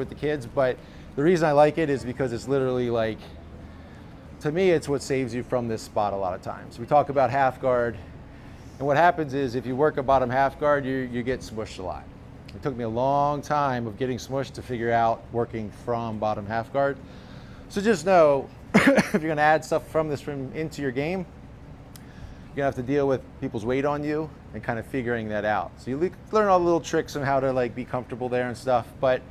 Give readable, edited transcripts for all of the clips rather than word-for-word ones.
with the kids, but the reason I like it is because it's literally like, to me, it's what saves you from this spot a lot of times. We talk about half guard, and what happens is if you work a bottom half guard, you get smushed a lot. It took me a long time of getting smushed to figure out working from bottom half guard. So just know, if you're gonna add stuff from this room into your game, you're gonna have to deal with people's weight on you and kind of figuring that out. So you learn all the little tricks on how to like be comfortable there and stuff. But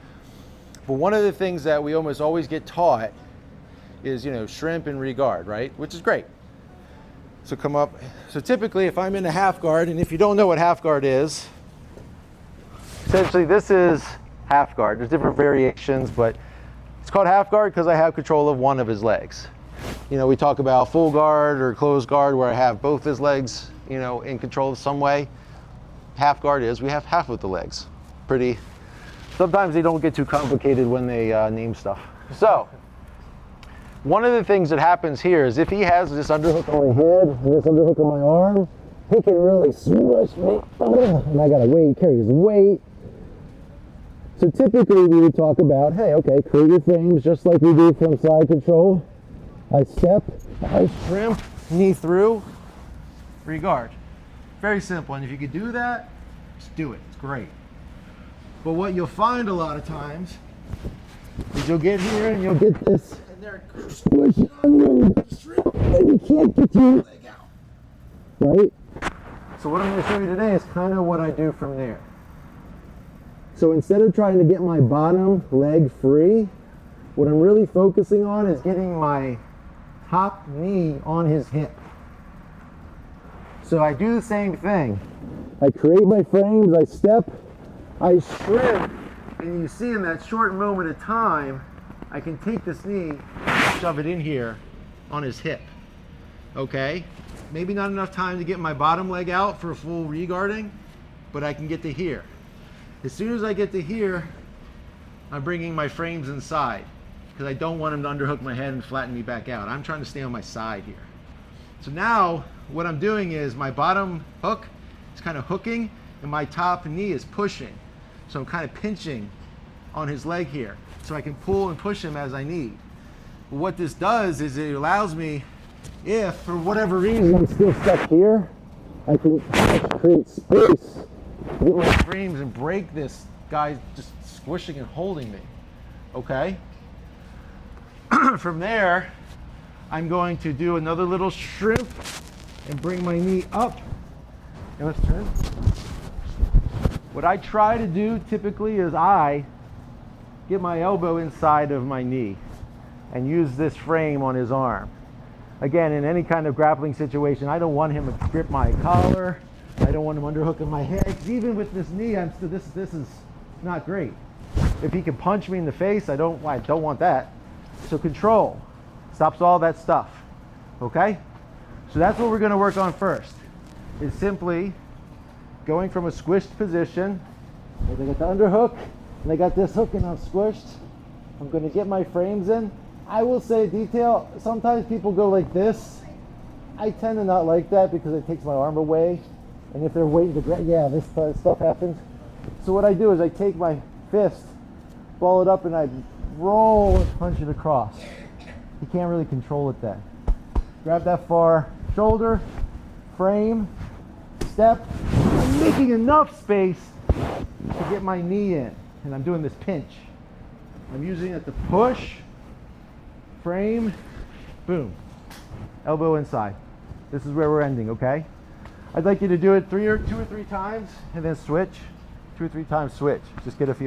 one of the things that we almost always get taught is, you know, shrimp and re-guard, right? Which is great. So come up. So typically if I'm in a half guard, and if you don't know what half guard is, essentially this is half guard. There's different variations, but it's called half guard because I have control of one of his legs. You know, we talk about full guard or closed guard where I have both his legs, you know, in control of some way. Half guard is we have half of the legs. Sometimes they don't get too complicated when they name stuff. So one of the things that happens here is if he has this underhook on my head and this underhook on my arm, he can really smush me. And I gotta carry his weight. So typically we would talk about, hey, okay, create your frames just like we do from side control. I step, I shrimp, knee through, re-guard. Very simple, and if you could do that, just do it, it's great. But what you'll find a lot of times is you'll get here and you'll get this, and they're squishing on you, and you can't get your leg out, right? So what I'm gonna show you today is kind of what I do from there. So instead of trying to get my bottom leg free, what I'm really focusing on is getting my top knee on his hip. So I do the same thing. I create my frames, I step, I shrimp, and you see in that short moment of time, I can take this knee, shove it in here on his hip. Okay? Maybe not enough time to get my bottom leg out for a full re-guarding, but I can get to here. As soon as I get to here, I'm bringing my frames inside because I don't want him to underhook my head and flatten me back out. I'm trying to stay on my side here. So now what I'm doing is my bottom hook is kind of hooking and my top knee is pushing. So I'm kind of pinching on his leg here so I can pull and push him as I need. But what this does is it allows me, if for whatever reason I'm still stuck here, I can create space, get my frames and break this guy just squishing and holding me, okay? From there, I'm going to do another little shrimp and bring my knee up. And let's turn. What I try to do typically is I get my elbow inside of my knee and use this frame on his arm. Again, in any kind of grappling situation, I don't want him to grip my collar. I don't want him underhooking my head. Because even with this knee, I'm still, this is not great. If he can punch me in the face, I don't want that. So control stops all that stuff. Okay? So that's what we're going to work on first. Is simply going from a squished position. I got the underhook, and I got this hook, and I'm squished. I'm going to get my frames in. I will say detail, sometimes people go like this. I tend to not like that because it takes my arm away. And if they're waiting to grab, yeah, this stuff happens. So what I do is I take my fist, ball it up, and I roll and punch it across. You can't really control it then. Grab that far shoulder, frame, step. I'm making enough space to get my knee in. And I'm doing this pinch. I'm using it to push, frame, boom, elbow inside. This is where we're ending, okay? I'd like you to do it two or three times and then switch. 2 or 3 times switch. Just get a feel.